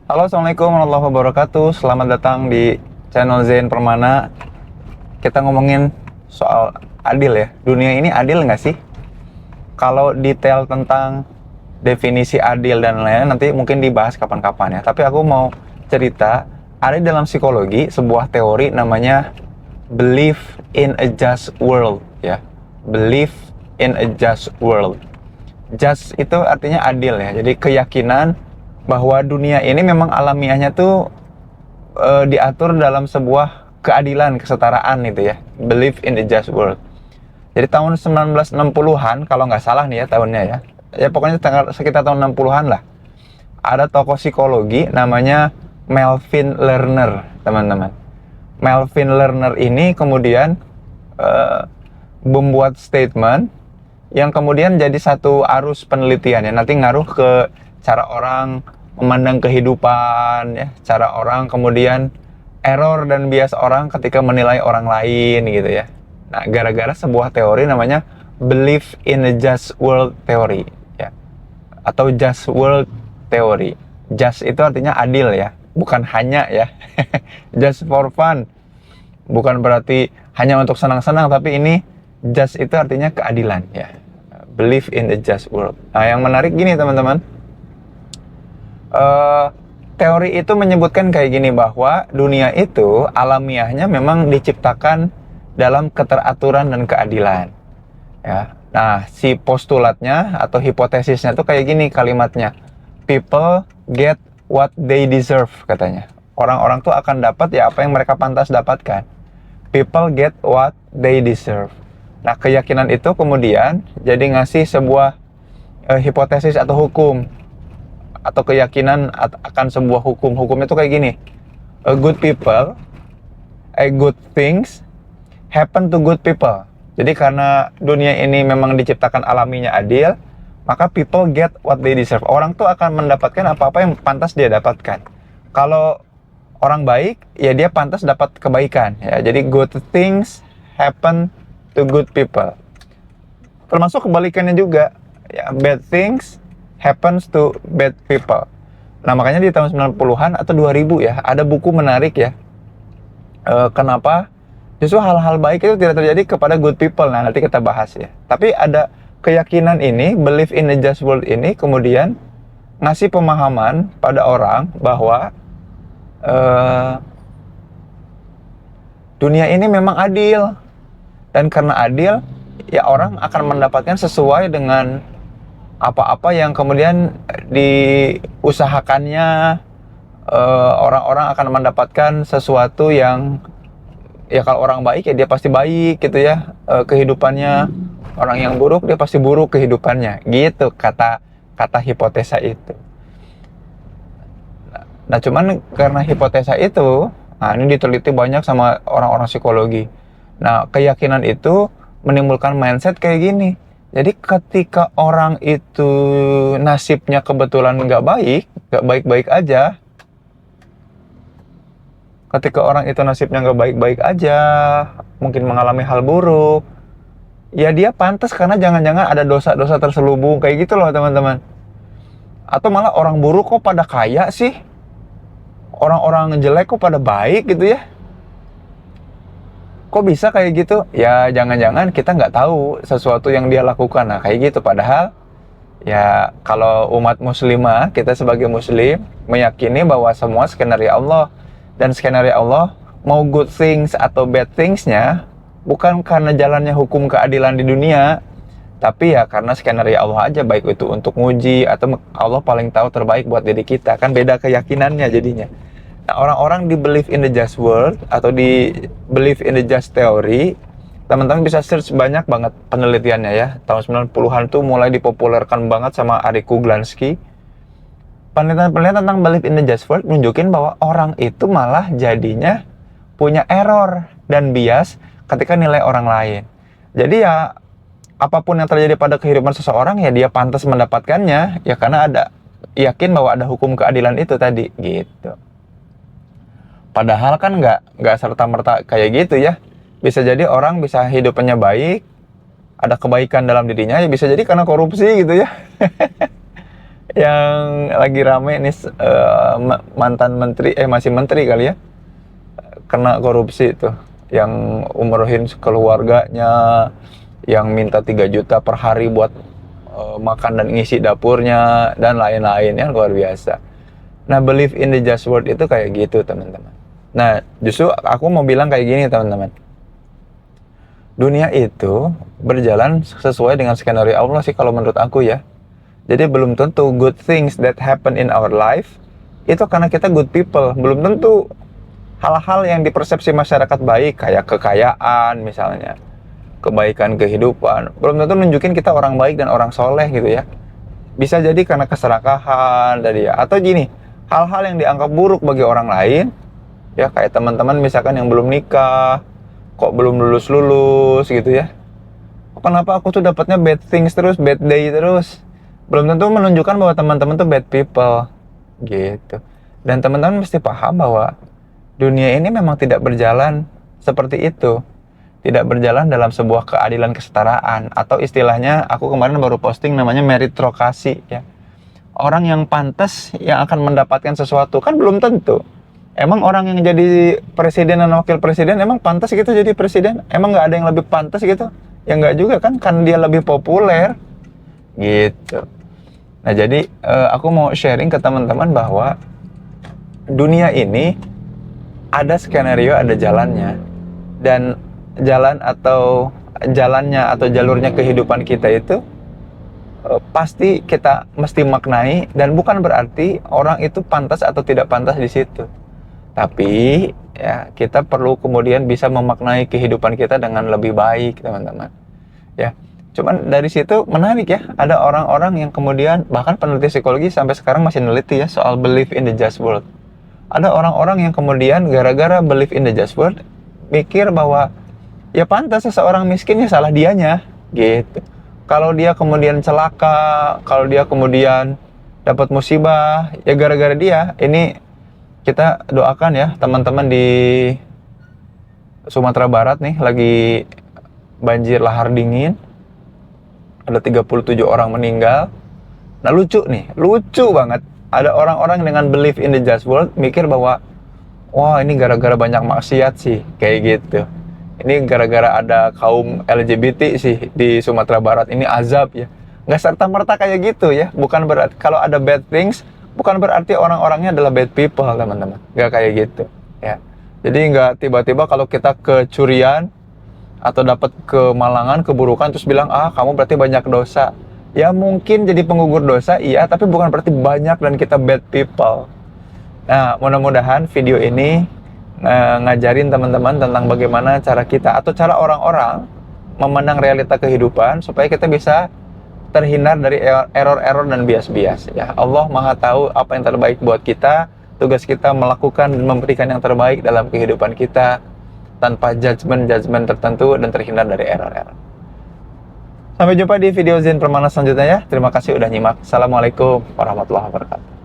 Halo, Assalamualaikum warahmatullahi wabarakatuh. Selamat datang di channel Zain Permana. Kita ngomongin soal adil ya. Dunia ini adil nggak sih? Kalau detail tentang definisi adil dan lain-lain nanti mungkin dibahas kapan-kapan ya. Tapi aku mau cerita, ada dalam psikologi sebuah teori namanya belief in a just world ya. Belief in a just world. Just itu artinya adil ya. Jadi keyakinan bahwa dunia ini memang alamiahnya tuh diatur dalam sebuah keadilan, kesetaraan gitu ya. Believe in the just world. Jadi tahun 1960-an kalau nggak salah nih ya tahunnya ya. Ya pokoknya sekitar tahun 60-an lah. Ada tokoh psikologi namanya Melvin Lerner, teman-teman. Melvin Lerner ini kemudian membuat statement yang kemudian jadi satu arus penelitian ya. Nanti ngaruh ke cara orang memandang kehidupan ya, cara orang kemudian error dan bias orang ketika menilai orang lain gitu ya. Nah, gara-gara sebuah teori namanya belief in a just world theory ya, atau just world theory. Just itu artinya adil ya, bukan hanya ya. Just for fun, bukan berarti hanya untuk senang-senang, tapi ini just itu artinya keadilan ya. Believe in the just world. Nah, yang menarik gini teman-teman, teori itu menyebutkan kayak gini, bahwa dunia itu alamiahnya memang diciptakan dalam keteraturan dan keadilan ya. Nah, si postulatnya atau hipotesisnya tuh kayak gini kalimatnya, people get what they deserve, katanya. Orang-orang tuh akan dapat ya apa yang mereka pantas dapatkan. People get what they deserve. Nah, keyakinan itu kemudian jadi ngasih sebuah hipotesis atau hukum atau keyakinan akan sebuah hukum. Hukum itu kayak gini, a good people, a good things happen to good people. Jadi karena dunia ini memang diciptakan alaminya adil, maka people get what they deserve. Orang tuh akan mendapatkan apa-apa yang pantas dia dapatkan. Kalau orang baik, ya dia pantas dapat kebaikan ya. Jadi good things happen to good people. Termasuk kebalikannya juga ya, bad things happens to bad people. Nah, makanya di tahun 90-an atau 2000 ya, ada buku menarik ya. Kenapa justru hal-hal baik itu tidak terjadi kepada good people. Nah, nanti kita bahas ya. Tapi ada keyakinan ini, belief in the just world ini kemudian ngasih pemahaman pada orang bahwa dunia ini memang adil. Dan karena adil, ya orang akan mendapatkan sesuai dengan apa-apa yang kemudian diusahakannya. Orang-orang akan mendapatkan sesuatu yang, ya kalau orang baik ya dia pasti baik gitu ya kehidupannya. Orang yang buruk dia pasti buruk kehidupannya gitu, kata hipotesa itu. Nah, cuman karena hipotesa itu, nah ini diteliti banyak sama orang-orang psikologi. Nah, keyakinan itu menimbulkan mindset kayak gini. Jadi ketika orang itu nasibnya kebetulan nggak baik-baik aja. Ketika orang itu nasibnya nggak baik-baik aja, mungkin mengalami hal buruk, ya dia pantas karena jangan-jangan ada dosa-dosa terselubung kayak gitu loh teman-teman. Atau malah orang buruk kok pada kaya sih, orang-orang jelek kok pada baik gitu ya. Kok bisa kayak gitu? Ya jangan-jangan kita nggak tahu sesuatu yang dia lakukan. Nah kayak gitu, padahal ya kalau umat muslimah, kita sebagai muslim meyakini bahwa semua skenario Allah. Dan skenario Allah, mau good things atau bad thingsnya bukan karena jalannya hukum keadilan di dunia, tapi ya karena skenario Allah aja, baik itu untuk nguji atau Allah paling tahu terbaik buat diri kita. Kan beda keyakinannya jadinya. Nah, orang-orang di believe in the just world atau di believe in the just theory, teman-teman bisa search banyak banget penelitiannya ya. Tahun 90-an tuh mulai dipopulerkan banget sama Arik Kuglansky. Penelitian tentang believe in the just world nunjukin bahwa orang itu malah jadinya punya error dan bias ketika nilai orang lain. Jadi ya apapun yang terjadi pada kehidupan seseorang ya dia pantas mendapatkannya ya, karena ada yakin bahwa ada hukum keadilan itu tadi gitu. Padahal kan nggak serta-merta kayak gitu ya. Bisa jadi orang bisa hidupnya baik, ada kebaikan dalam dirinya, ya bisa jadi karena korupsi gitu ya. yang lagi rame nih mantan menteri, masih menteri kali ya, kena korupsi itu, yang umrohin keluarganya, yang minta 3 juta per hari buat makan dan ngisi dapurnya dan lain-lain, yang luar biasa. Nah, believe in the just word itu kayak gitu, teman-teman. Nah, justru aku mau bilang kayak gini, teman-teman. Dunia itu berjalan sesuai dengan skenario Allah sih kalau menurut aku ya. Jadi belum tentu good things that happen in our life itu karena kita good people. Belum tentu hal-hal yang dipersepsi masyarakat baik, kayak kekayaan misalnya, kebaikan kehidupan, belum tentu nunjukin kita orang baik dan orang soleh gitu ya. Bisa jadi karena keserakahan tadi ya. Atau gini, hal-hal yang dianggap buruk bagi orang lain, ya kayak teman-teman misalkan yang belum nikah, kok belum lulus-lulus gitu ya. Kenapa aku tuh dapatnya bad things terus, bad day terus? Belum tentu menunjukkan bahwa teman-teman tuh bad people gitu. Dan teman-teman mesti paham bahwa dunia ini memang tidak berjalan seperti itu. Tidak berjalan dalam sebuah keadilan kesetaraan, atau istilahnya aku kemarin baru posting namanya meritokrasi ya. Orang yang pantas yang akan mendapatkan sesuatu kan belum tentu. Emang orang yang jadi presiden dan wakil presiden emang pantas gitu jadi presiden? Emang nggak ada yang lebih pantas gitu? Ya nggak juga kan dia lebih populer gitu. Nah jadi aku mau sharing ke teman-teman bahwa dunia ini ada skenario, ada jalannya, dan jalannya atau jalurnya kehidupan kita itu pasti kita mesti maknai, dan bukan berarti orang itu pantas atau tidak pantas di situ. Tapi ya kita perlu kemudian bisa memaknai kehidupan kita dengan lebih baik, teman-teman. Ya, cuman dari situ menarik ya, ada orang-orang yang kemudian bahkan peneliti psikologi sampai sekarang masih neliti ya soal belief in the just world. Ada orang-orang yang kemudian gara-gara belief in the just world mikir bahwa ya pantas seseorang miskin, ya salah dianya gitu. Kalau dia kemudian celaka, kalau dia kemudian dapat musibah, ya gara-gara dia. Ini kita doakan ya teman-teman di Sumatera Barat nih lagi banjir lahar dingin. Ada 37 orang meninggal. Nah lucu banget. Ada orang-orang dengan belief in the just world mikir bahwa wah ini gara-gara banyak maksiat sih, kayak gitu. Ini gara-gara ada kaum LGBT sih di Sumatera Barat, ini azab ya. Nggak serta-merta kayak gitu ya. Bukan berarti kalau ada bad things, bukan berarti orang-orangnya adalah bad people, teman-teman. Nggak kayak gitu ya. Jadi nggak tiba-tiba kalau kita kecurian atau dapat kemalangan, keburukan, terus bilang kamu berarti banyak dosa. Ya mungkin jadi penggugur dosa iya, tapi bukan berarti banyak dan kita bad people. Nah mudah-mudahan video ini ngajarin teman-teman tentang bagaimana cara kita atau cara orang-orang memandang realita kehidupan supaya kita bisa terhindar dari error-error dan bias-bias ya. Allah Maha tahu apa yang terbaik buat kita. Tugas kita melakukan dan memberikan yang terbaik dalam kehidupan kita tanpa judgement tertentu dan terhindar dari error-error. Sampai jumpa di video Zen Permana selanjutnya ya. Terima kasih udah nyimak. Assalamualaikum warahmatullahi wabarakatuh.